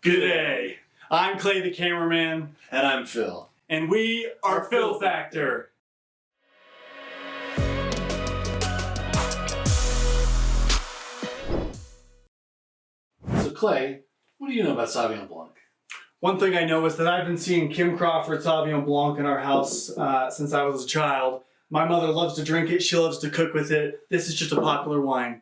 Good day. I'm Clay the cameraman. And I'm Phil. And we are Phil Factor. So Clay, what do you know about Sauvignon Blanc? One thing I know is that I've been seeing Kim Crawford Sauvignon Blanc in our house since I was a child. My mother loves to drink it. She loves to cook with it. This is just a popular wine.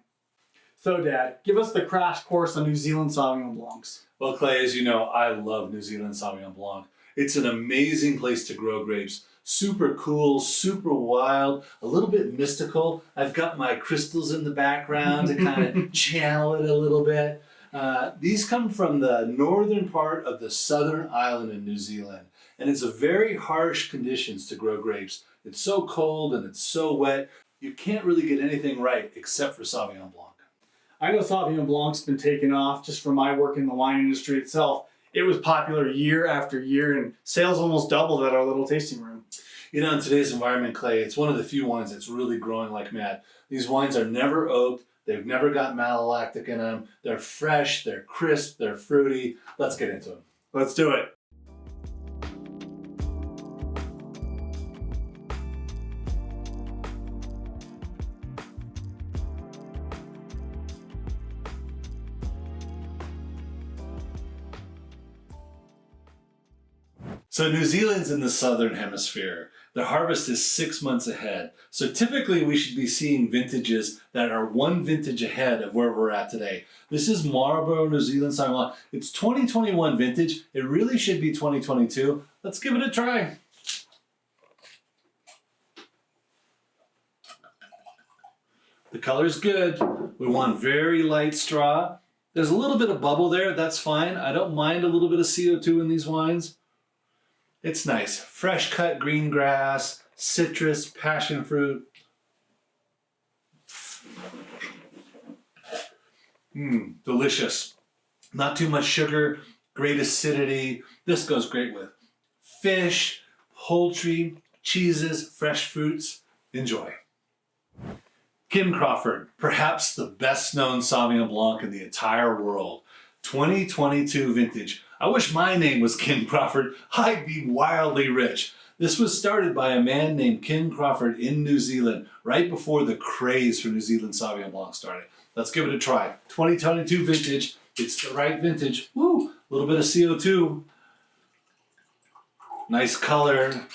So Dad, give us the crash course on New Zealand Sauvignon Blancs. Well, Clay, as you know, I love New Zealand Sauvignon Blanc. It's an amazing place to grow grapes. Super cool, super wild, a little bit mystical. I've got my crystals in the background to kind of channel it a little bit. These come from the northern part of the southern island in New Zealand, and it's a very harsh conditions to grow grapes. It's so cold and it's so wet, you can't really get anything right except for Sauvignon Blanc. I know Sauvignon Blanc's been taken off just from my work in the wine industry itself. It was popular year after year, and sales almost doubled at our little tasting room. You know, in today's environment, Clay, it's one of the few wines that's really growing like mad. These wines are never oaked. They've never got malolactic in them. They're fresh, they're crisp, they're fruity. Let's get into them. Let's do it. So New Zealand's in the southern hemisphere. The harvest is 6 months ahead. So typically we should be seeing vintages that are one vintage ahead of where we're at today. This is Marlborough New Zealand Sauvignon Blanc. It's 2021 vintage. It really should be 2022. Let's give it a try. The color's good. We want very light straw. There's a little bit of bubble there. That's fine. I don't mind a little bit of CO2 in these wines. It's nice. Fresh cut green grass, citrus, passion fruit. Delicious. Not too much sugar, great acidity. This goes great with fish, poultry, cheeses, fresh fruits. Enjoy. Kim Crawford, perhaps the best known Sauvignon Blanc in the entire world. 2022 vintage. I wish my name was Kim Crawford. I'd be wildly rich. This was started by a man named Kim Crawford in New Zealand right before the craze for New Zealand Sauvignon Blanc started. Let's give it a try. 2022 vintage. It's the right vintage. Woo! A little bit of CO2. Nice color.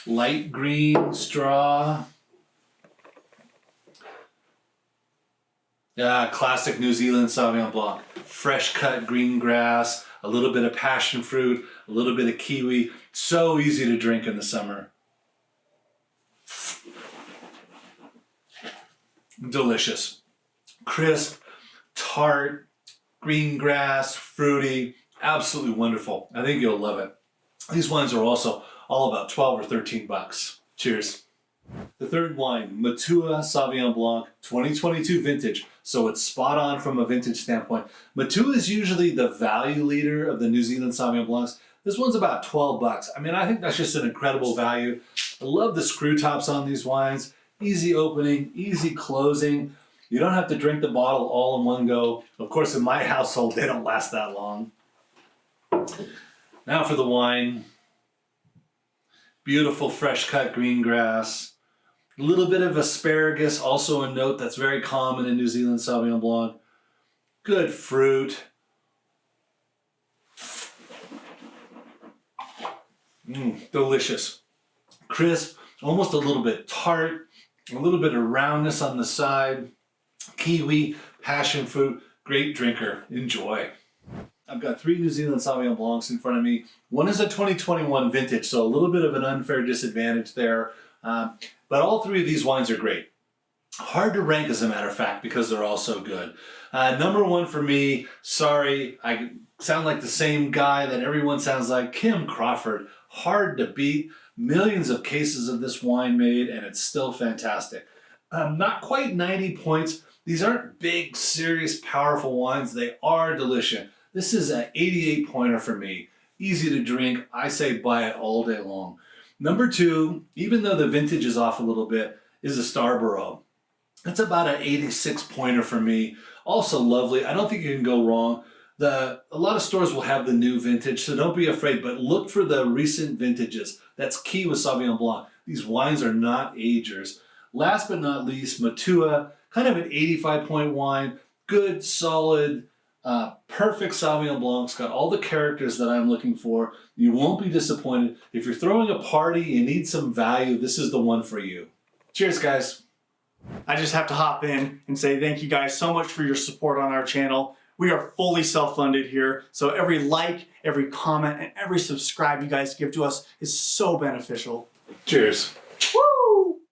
Light green straw. Yeah, classic New Zealand Sauvignon Blanc. Fresh cut green grass, a little bit of passion fruit, a little bit of kiwi. So easy to drink in the summer. Delicious. Crisp, tart, green grass, fruity. Absolutely wonderful. I think you'll love it. These wines are also all about 12 or 13 bucks. Cheers. The third wine, Matua Sauvignon Blanc, 2022 vintage. So it's spot on from a vintage standpoint. Matua is usually the value leader of the New Zealand Sauvignon Blancs. This one's about 12 bucks. I mean, I think that's just an incredible value. I love the screw tops on these wines. Easy opening, easy closing. You don't have to drink the bottle all in one go. Of course, in my household, they don't last that long. Now for the wine. Beautiful fresh cut green grass. A little bit of asparagus, also a note that's very common in New Zealand Sauvignon Blanc. Good fruit. Delicious. Crisp, almost a little bit tart, a little bit of roundness on the side. Kiwi, passion fruit, great drinker. Enjoy. I've got 3 New Zealand Sauvignon Blancs in front of me. One is a 2021 vintage, so a little bit of an unfair disadvantage there. But all 3 of these wines are great. Hard to rank, as a matter of fact, because they're all so good. Number 1 for me, sorry, I sound like the same guy that everyone sounds like, Kim Crawford. Hard to beat. Millions of cases of this wine made, and it's still fantastic. Not quite 90 points. These aren't big, serious, powerful wines. They are delicious. This is an 88 pointer for me. Easy to drink. I say buy it all day long. Number 2, even though the vintage is off a little bit, is a Starborough. It's about an 86 pointer for me. Also lovely. I don't think you can go wrong. A lot of stores will have the new vintage, so don't be afraid, but look for the recent vintages. That's key with Sauvignon Blanc. These wines are not agers. Last but not least, Matua, kind of an 85-point wine, good, solid, perfect Sauvignon Blanc. It's got all the characters that I'm looking for. You won't be disappointed. If you're throwing a party, you need some value, this is the one for you. Cheers, guys. I just have to hop in and say thank you guys so much for your support on our channel. We are fully self-funded here, so every like, every comment, and every subscribe you guys give to us is so beneficial. Cheers.